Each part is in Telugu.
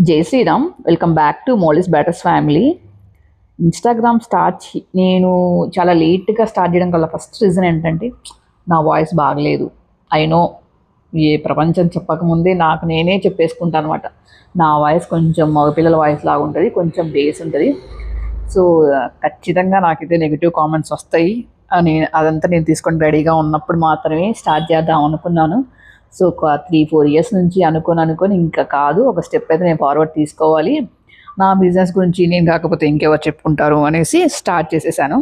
జై Shriram. Welcome back to Molly's batters family. Instagram నేను చాలా లేట్గా స్టార్ట్ చేయడం వల్ల ఫస్ట్ రీజన్ ఏంటంటే నా వాయిస్ బాగలేదు. అయినో ఏ ప్రపంచం చెప్పకముందే నాకు నేనే చెప్పేసుకుంటాను అనమాట. నా వాయిస్ కొంచెం మగపిల్లల వాయిస్ లాగా ఉంటుంది, కొంచెం బేస్ ఉంటుంది. సో ఖచ్చితంగా నాకైతే నెగిటివ్ కామెంట్స్ వస్తాయి. అదంతా నేను తీసుకొని రెడీగా ఉన్నప్పుడు మాత్రమే స్టార్ట్ చేద్దాం అనుకున్నాను. సో ఒక 3-4 ఇయర్స్ నుంచి అనుకొని ఇంకా కాదు, ఒక స్టెప్ అయితే నేను ఫార్వర్డ్ తీసుకోవాలి. నా బిజినెస్ గురించి నేను కాకపోతే ఇంకెవరు చెప్పుకుంటారు అనేసి స్టార్ట్ చేసేసాను.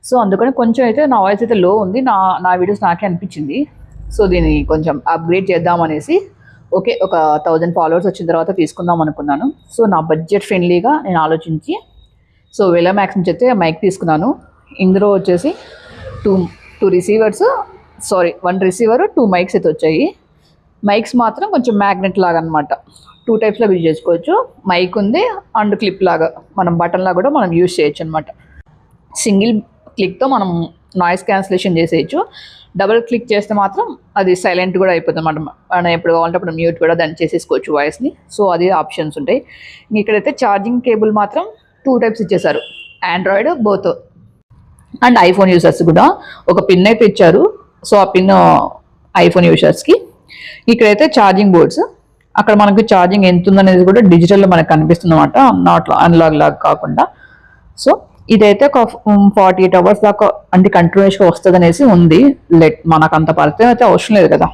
సో అందుకని కొంచెం అయితే నా వాయిస్ అయితే లో ఉంది. నా వీడియోస్ నాకే అనిపించింది. సో దీన్ని కొంచెం అప్గ్రేడ్ చేద్దాం అనేసి ఓకే, ఒక 1000 ఫాలోవర్స్ వచ్చిన తర్వాత తీసుకుందాం అనుకున్నాను. సో నా బడ్జెట్ ఫ్రెండ్లీగా నేను ఆలోచించి సో వెలామాక్స్ నుంచి అయితే మైక్ తీసుకున్నాను. ఇందులో వచ్చేసి టూ రిసీవర్స్, 1 రిసీవర్, 2 మైక్స్ అయితే వచ్చాయి. మైక్స్ మాత్రం కొంచెం మ్యాగ్నెట్ లాగా అనమాట. 2 టైప్స్లో యూజ్ చేసుకోవచ్చు. మైక్ ఉంది అండ్ క్లిప్ లాగా మనం బటన్లా కూడా మనం యూజ్ చేయొచ్చు అనమాట. సింగిల్ క్లిక్తో మనం నాయిస్ క్యాన్సిలేషన్ చేసేయచ్చు. డబుల్ క్లిక్ చేస్తే మాత్రం అది సైలెంట్ కూడా అయిపోతుంది అనమాట. మనం ఎప్పుడు కావాలంటే అప్పుడు మ్యూట్ కూడా దాన్ని చేసేసుకోవచ్చు వాయిస్ని. సో అది ఆప్షన్స్ ఉంటాయి. ఇక్కడైతే ఛార్జింగ్ కేబుల్ మాత్రం 2 టైప్స్ ఇచ్చేసారు. Android both and iPhone users కూడా ఒక పిన్ అయితే ఇచ్చారు. సో ఆ పిన్ ఐఫోన్ యూజర్స్కి. ఇక్కడైతే ఛార్జింగ్ బోర్డ్స్, అక్కడ మనకి ఛార్జింగ్ ఎంత ఉందనేది కూడా డిజిటల్లో మనకు కనిపిస్తుంది అనమాట, నాట్ అనలాగ్ లాగా కాకుండా. సో ఇదైతే ఒక 48 అవర్స్ దాకా అంటే కంటిన్యూస్గా వస్తుంది అనేసి ఉంది. మనకు అంత పరిచయం అయితే అవసరం లేదు కదా.